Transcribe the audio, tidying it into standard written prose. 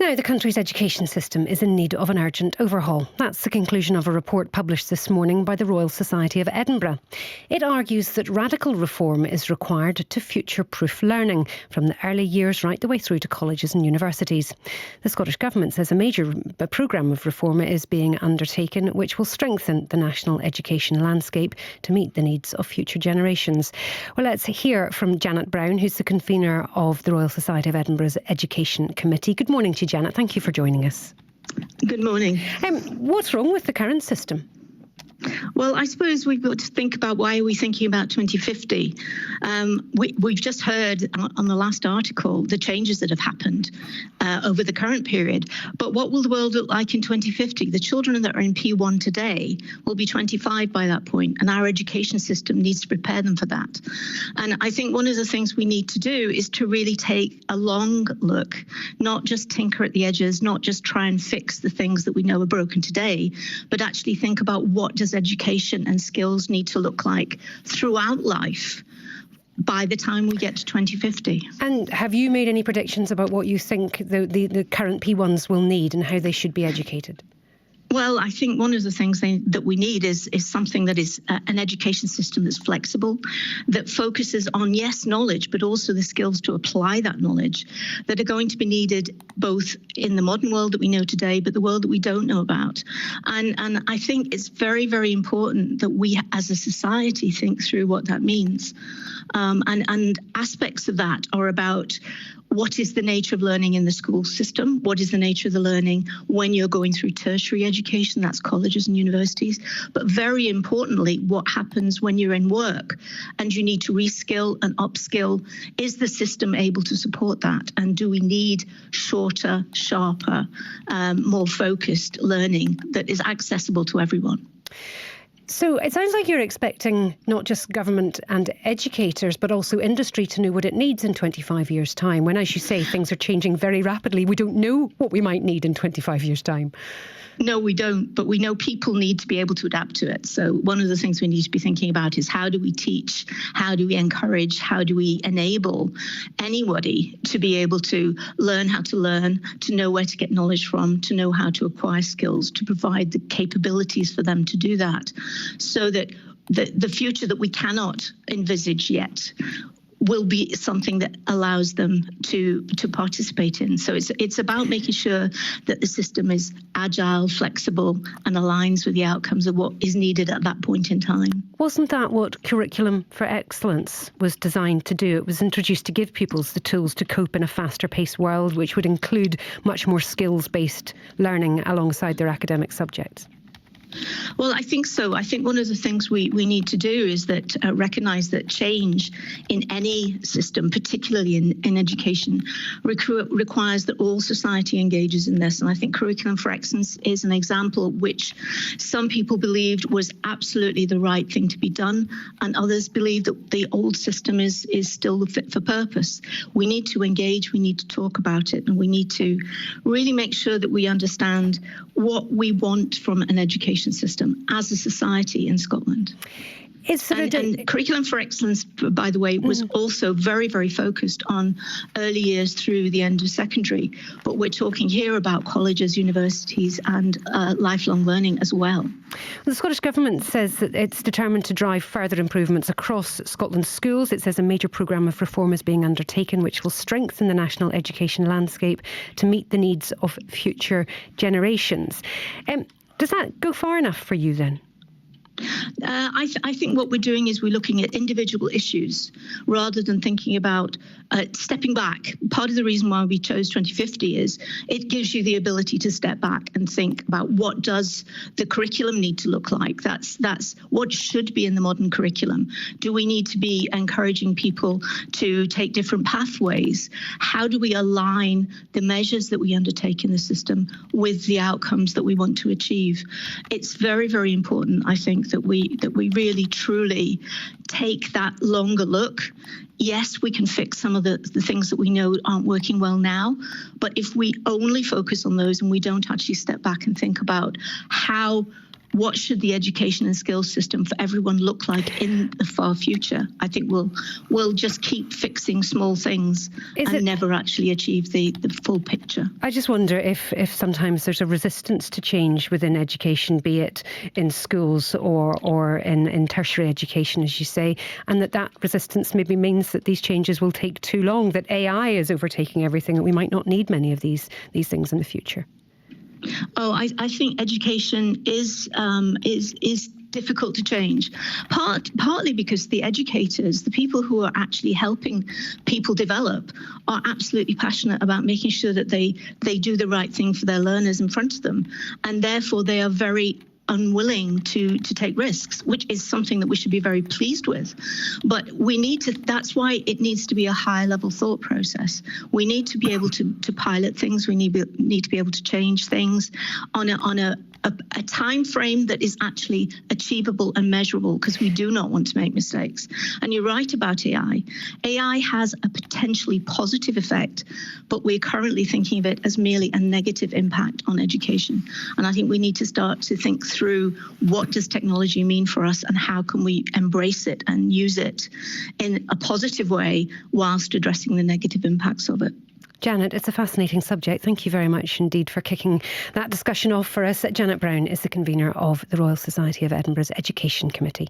Now, the country's education system is in need of an urgent overhaul. That's the conclusion of a report published this morning by the Royal Society of Edinburgh. It argues that radical reform is required to future-proof learning from the early years right the way through to colleges and universities. The Scottish Government says a major programme of reform is being undertaken which will strengthen the national education landscape to meet the needs of future generations. Well, let's hear from Janet Brown, who's the convener of the Royal Society of Edinburgh's Education Committee. Good morning to you, Janet. Thank you for joining us. Good morning. What's wrong with the current system? Well, I suppose we've got to think about why are we thinking about 2050. We've just heard on the last article the changes that have happened over the current period. But what will the world look like in 2050? The children that are in P1 today will be 25 by that point, and our education system needs to prepare them for that. And I think one of the things we need to do is to really take a long look, not just tinker at the edges, not just try and fix the things that we know are broken today, but actually think about what does education and skills need to look like throughout life by the time we get to 2050. And have you made any predictions about what you think the current P1s will need and how they should be educated? Well, I think one of the things that we need is something that is an education system that's flexible, that focuses on, yes, knowledge, but also the skills to apply that knowledge that are going to be needed both in the modern world that we know today, but the world that we don't know about. And I think it's very, very important that we as a society think through what that means. And aspects of that are about what is the nature of learning in the school system? What is the nature of the learning when you're going through tertiary education? That's colleges and universities. But very importantly, what happens when you're in work and you need to reskill and upskill? Is the system able to support that? And do we need shorter, sharper, more focused learning that is accessible to everyone? So it sounds like you're expecting not just government and educators, but also industry to know what it needs in 25 years' time, when, as you say, things are changing very rapidly. We don't know what we might need in 25 years' time. No, we don't, but we know people need to be able to adapt to it. So one of the things we need to be thinking about is how do we teach, how do we encourage, how do we enable anybody to be able to learn how to learn, to know where to get knowledge from, to know how to acquire skills, to provide the capabilities for them to do that, so that the future that we cannot envisage yet will be something that allows them to participate in. So it's about making sure that the system is agile, flexible, and aligns with the outcomes of what is needed at that point in time. Wasn't that what Curriculum for Excellence was designed to do? It was introduced to give pupils the tools to cope in a faster-paced world, which would include much more skills-based learning alongside their academic subjects. Well, I think so. I think one of the things we need to do is that recognise that change in any system, particularly in education, requires that all society engages in this. And I think Curriculum for Excellence is an example which some people believed was absolutely the right thing to be done, and others believe that the old system is still fit for purpose. We need to engage, we need to talk about it, and we need to really make sure that we understand what we want from an education system as a society in Scotland. And Curriculum for Excellence, by the way, was also very, very focused on early years through the end of secondary. But we're talking here about colleges, universities and lifelong learning as well. The Scottish Government says that it's determined to drive further improvements across Scotland's schools. It says a major programme of reform is being undertaken which will strengthen the national education landscape to meet the needs of future generations. Does that go far enough for you then? I think what we're doing is we're looking at individual issues rather than thinking about stepping back. Part of the reason why we chose 2050 is it gives you the ability to step back and think about what does the curriculum need to look like. That's what should be in the modern curriculum. Do we need to be encouraging people to take different pathways? How do we align the measures that we undertake in the system with the outcomes that we want to achieve? It's very, very important, I think, that we really truly take that longer look. Yes, we can fix some of the things that we know aren't working well now, but if we only focus on those and we don't actually step back and think about how what should the education and skills system for everyone look like in the far future? I think we'll just keep fixing small things and never actually achieve the full picture. I just wonder if sometimes there's a resistance to change within education, be it in schools or in tertiary education, as you say, and that resistance maybe means that these changes will take too long, that AI is overtaking everything, and we might not need many of these things in the future. Oh, I think education is difficult to change, partly because the educators, the people who are actually helping people develop, are absolutely passionate about making sure that they do the right thing for their learners in front of them, and therefore they are very unwilling to take risks, which is something that we should be very pleased with. But we need to, that's why it needs to be a high level thought process. We need to be able to pilot things. We need to be able to change things on a time frame that is actually achievable and measurable, because we do not want to make mistakes. And you're right about AI. AI has a potentially positive effect, but we're currently thinking of it as merely a negative impact on education. And I think we need to start to think through, what does technology mean for us, and how can we embrace it and use it in a positive way whilst addressing the negative impacts of it. Janet, it's a fascinating subject. Thank you very much indeed for kicking that discussion off for us. Janet Brown is the convener of the Royal Society of Edinburgh's Education Committee.